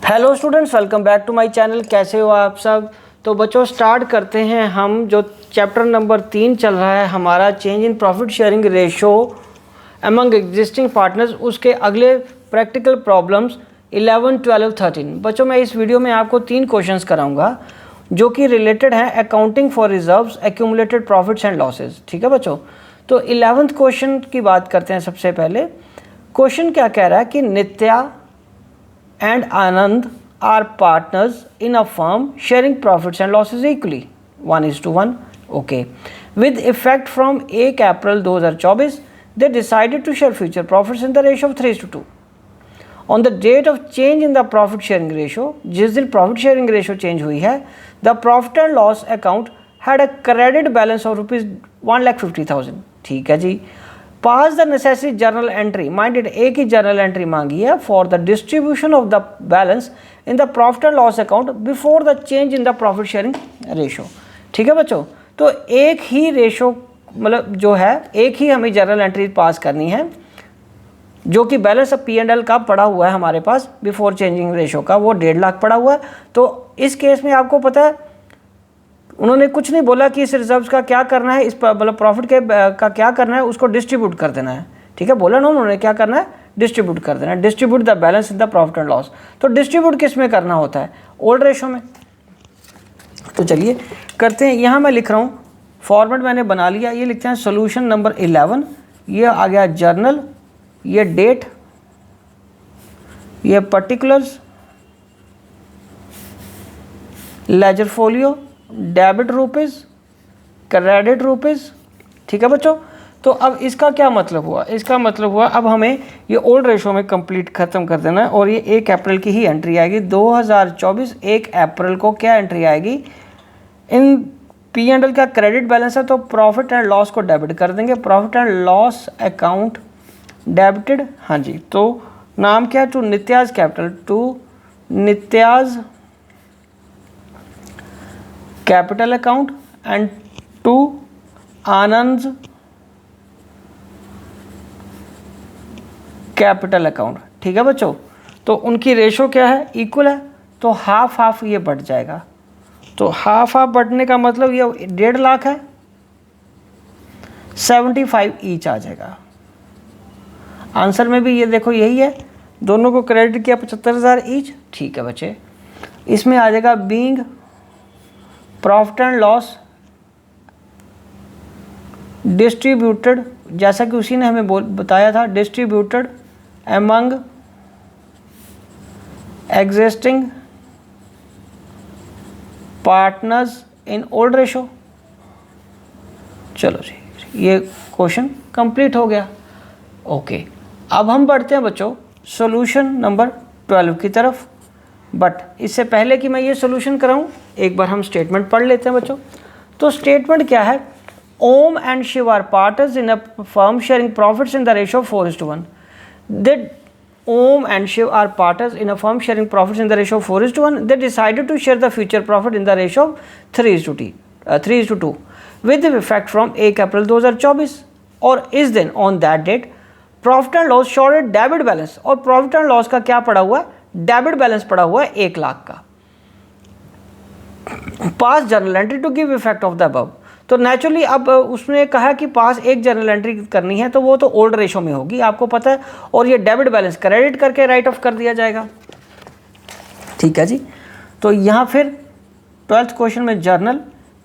Hello students, welcome back to my channel. कैसे हो आप सब। तो बच्चों स्टार्ट करते हैं हम जो चैप्टर नंबर 3 चल रहा है हमारा, change in profit sharing ratio among existing partners, उसके अगले प्रैक्टिकल प्रॉब्लम्स 11, 12, 13। बच्चों मैं इस वीडियो में आपको 3 क्वेश्चंस कराऊंगा जो कि रिलेटेड हैं accounting for reserves, accumulated profits and losses. ठीक है बच्चों, तो 11th क्वेश्चन की बात करते हैं। सबसे पहले क्वेश्चन क्या कह रहा है कि नित्या and Anand are partners in a firm sharing profits and losses equally 1:1. Okay, with effect from 1 April 2024 they decided to share future profits in the ratio of 3:2. On the date of change in the profit sharing ratio, जिस दिन profit sharing ratio change हुई है, the profit and loss account had a credit balance of rupees 1,50,000. ठीक है जी। Pass the necessary journal entry, minded एक ही journal entry मांगी है for the distribution of the balance in the profit and loss account before the change in the profit sharing ratio. ठीक है बच्चों, तो एक ही रेशो मतलब जो है एक ही हमें जर्नल एंट्री पास करनी है जो कि बैलेंस ऑफ P&L का पड़ा हुआ है हमारे पास बिफोर चेंजिंग रेशो का, वो 1.5 लाख पड़ा हुआ है। तो इस केस में आपको पता है उन्होंने कुछ नहीं बोला कि इस रिजर्व्स का क्या करना है, इस मतलब प्रॉफिट के का क्या करना है, उसको डिस्ट्रीब्यूट कर देना है। ठीक है, बोला ना उन्होंने क्या करना है, डिस्ट्रीब्यूट कर देना है, distribute the balance in the profit and loss. तो डिस्ट्रीब्यूट किस में करना होता है, ओल्ड रेशो में। तो चलिए करते हैं। यहाँ मैं लिख रहा हूँ, फॉर्मेट मैंने बना लिया, ये लिखते हैं सोल्यूशन नंबर 11। ये आ गया जर्नल, ये डेट, ये particulars, laser folio, debit rupees, credit rupees. ठीक है बच्चों, तो अब इसका क्या मतलब हुआ, इसका मतलब हुआ अब हमें ये ओल्ड रेशो में कंप्लीट ख़त्म कर देना है और ये 1 अप्रैल की ही एंट्री आएगी। 2024 1 अप्रैल को क्या एंट्री आएगी, इन P&L का क्रेडिट बैलेंस है तो प्रॉफिट एंड लॉस को डेबिट कर देंगे, profit and loss account debited. हाँ जी, तो नाम क्या है, to Nitya's capital, to Nitya's capital account and to Anand capital account. ठीक है बच्चों, तो उनकी रेशो क्या है, इक्वल है, तो हाफ हाफ ये बढ़ जाएगा। तो हाफ हाफ बढ़ने का मतलब ये 1.5 लाख है, 75 ईच आ जाएगा। आंसर में भी ये देखो यही है, दोनों को क्रेडिट किया 75,000 ईच। ठीक है बच्चे, इसमें आ जाएगा being profit and loss distributed, जैसा कि उसी ने हमें बताया था, distributed among existing partners in old ratio. चलो जी, ये क्वेश्चन कंप्लीट हो गया। ओके, अब हम बढ़ते हैं बच्चों सॉल्यूशन नंबर 12 की तरफ। बट इससे पहले कि मैं ये सोल्यूशन कराऊं, एक बार हम स्टेटमेंट पढ़ लेते हैं बच्चों। तो स्टेटमेंट क्या है, Om and Shiv are partners in a firm sharing profits in the ratio 4:1। They Om and Shiv are partners in a firm sharing profits in the ratio of 4:1. They decided to share the future profit in the ratio of 3:2 with effect from 1 April 2024। और इस दिन on that date profit and loss assured debit balance, और profit and loss का क्या पड़ा हुआ है, debit balance पड़ा हुआ है 1 लाख का। Pass journal entry to give effect of the above. तो नेचुरली अब उसने कहा कि पास एक जर्नल एंट्री करनी है तो वो तो ओल्ड रेशो में होगी, आपको पता है, और ये डेबिट बैलेंस क्रेडिट करके राइट ऑफ कर दिया जाएगा। ठीक है जी, तो यहाँ फिर 12th क्वेश्चन में जर्नल,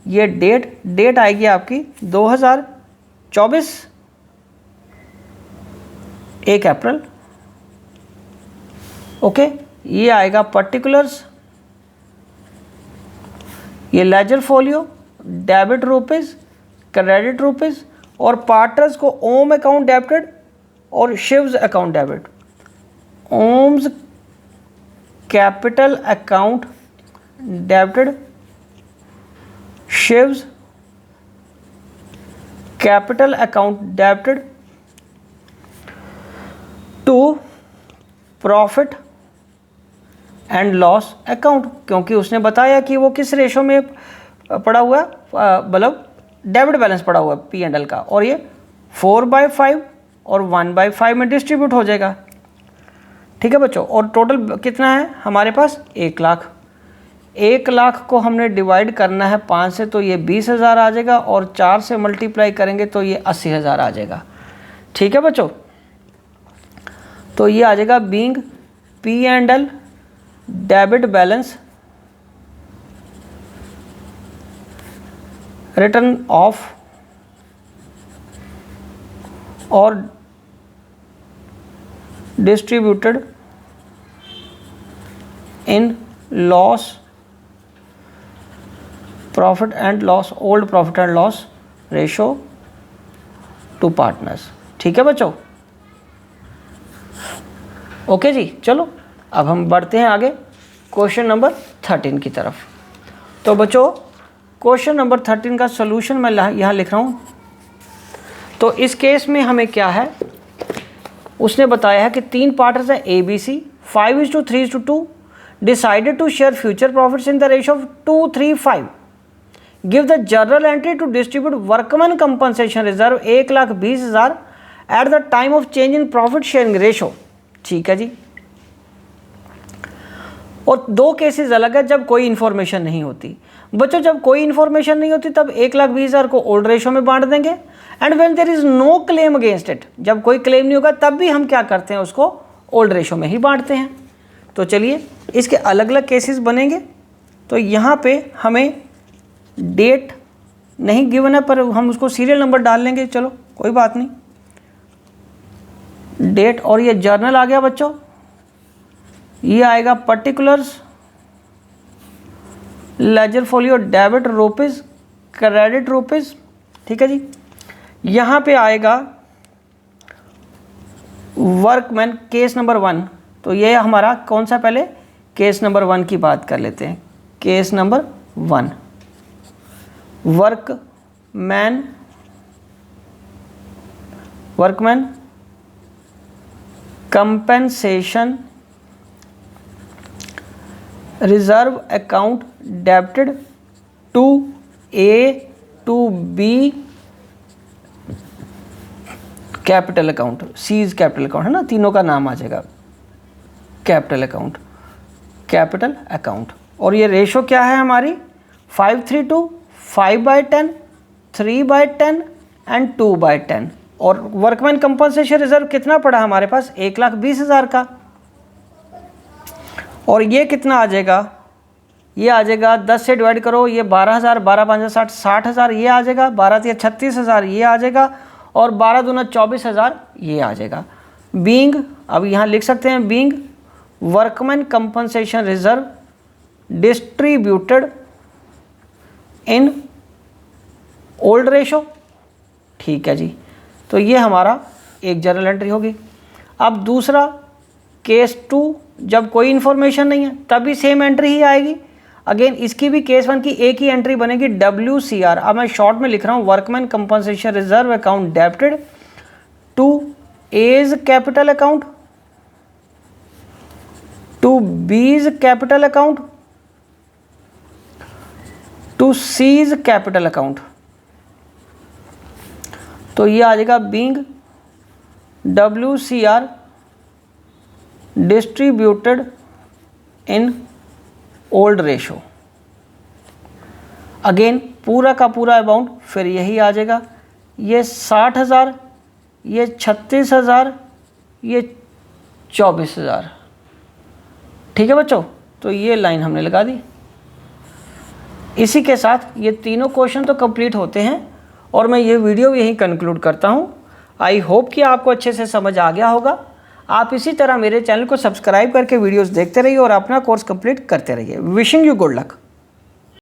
ये डेट आएगी आपकी 2024 1 अप्रैल। ओके, ये आएगा पर्टिकुलर्स, ये ledger folio, debit rupees, credit rupees, और पार्टनर्स को ओम अकाउंट डेबिटेड और Shiv's account debit. Om's capital account debited, Shiv's capital account debited to profit and loss account, क्योंकि उसने बताया कि वो किस रेशो में पड़ा हुआ है, मतलब डेबिट बैलेंस पड़ा हुआ है P&L का, और ये 4/5 और 1/5 में डिस्ट्रीब्यूट हो जाएगा। ठीक है बच्चों। और टोटल कितना है हमारे पास 1 लाख। 1 लाख को हमने डिवाइड करना है 5 से, तो ये 20,000 आ जाएगा, और 4 से मल्टीप्लाई करेंगे तो ये 80,000 आ जाएगा। ठीक है बच्चों, तो ये आ जाएगा being P&L debit balance written off और distributed in loss profit and loss, old profit and loss ratio to partners. ठीक है बच्चों, ओके जी। चलो अब हम बढ़ते हैं आगे क्वेश्चन नंबर 13 की तरफ। तो बच्चों क्वेश्चन नंबर 13 का सॉल्यूशन मैं यहाँ लिख रहा हूँ। तो इस केस में हमें क्या है, उसने बताया है कि 3 पार्टनर्स हैं ABC, 5:3:2, decided to share future profits in the ratio of 2:3:5। Give the journal entry to distribute workman compensation reserve 1,20,000 at the time of change in profit sharing ratio. ठीक है जी। और 2 केसेस अलग है जब कोई इन्फॉर्मेशन नहीं होती। बच्चों जब कोई इन्फॉर्मेशन नहीं होती तब 1,20,000 को ओल्ड रेशो में बांट देंगे, and when there is no claim against it, जब कोई क्लेम नहीं होगा तब भी हम क्या करते हैं, उसको ओल्ड रेशो में ही बांटते हैं। तो चलिए इसके अलग अलग केसेस बनेंगे। तो यहाँ पे हमें डेट नहीं गिवन है, पर हम उसको सीरियल नंबर डाल लेंगे, चलो कोई बात नहीं। डेट और ये जर्नल आ गया बच्चों, ये आएगा particulars laser folio debit rupees credit rupees. ठीक है जी। यहाँ पे आएगा वर्कमैन केस नंबर 1। तो ये हमारा कौन सा, पहले केस नंबर 1 की बात कर लेते हैं। Case number 1, workman compensation reserve account debited to A to B capital account, C's capital account है ना, तीनों का नाम आ जाएगा कैपिटल अकाउंट, कैपिटल अकाउंट। और ये रेशो क्या है हमारी 5:3:2, 5/10, 3/10 एंड 2/10। और वर्कमैन कंपनसेशन रिजर्व कितना पड़ा हमारे पास, 1,20,000 का। और ये कितना आ जाएगा, ये आ जाएगा 10 से डिवाइड करो, ये 12,000, 12×5 60, 60,000 ये आ जाएगा, 12×3 36,000 ये आ जाएगा, और 12×2 24,000 ये आ जाएगा। बीइंग, अब यहाँ लिख सकते हैं being workman compensation reserve distributed in old ratio. ठीक है जी। तो ये हमारा एक जर्नल एंट्री होगी। अब दूसरा केस 2, जब कोई इन्फॉर्मेशन नहीं है तभी सेम एंट्री ही आएगी। अगेन इसकी भी केस 1 की एक ही एंट्री बनेगी, WCR। अब मैं शॉर्ट में लिख रहा हूँ, workman compensation reserve account debited to A's capital account, to B's capital account, to C's capital account. तो ये आ जाएगा being WCR distributed in old ratio. Again पूरा का पूरा अमाउंट फिर यही आ जाएगा, ये 60,000, ये 36,000, ये 24,000। ठीक है बच्चों, तो ये लाइन हमने लगा दी। इसी के साथ ये तीनों क्वेश्चन तो कंप्लीट होते हैं और मैं ये वीडियो यहीं कंक्लूड करता हूँ। आई होप कि आपको अच्छे से समझ आ गया होगा। आप इसी तरह मेरे चैनल को सब्सक्राइब करके वीडियोस देखते रहिए और अपना कोर्स कंप्लीट करते रहिए। Wishing you good luck.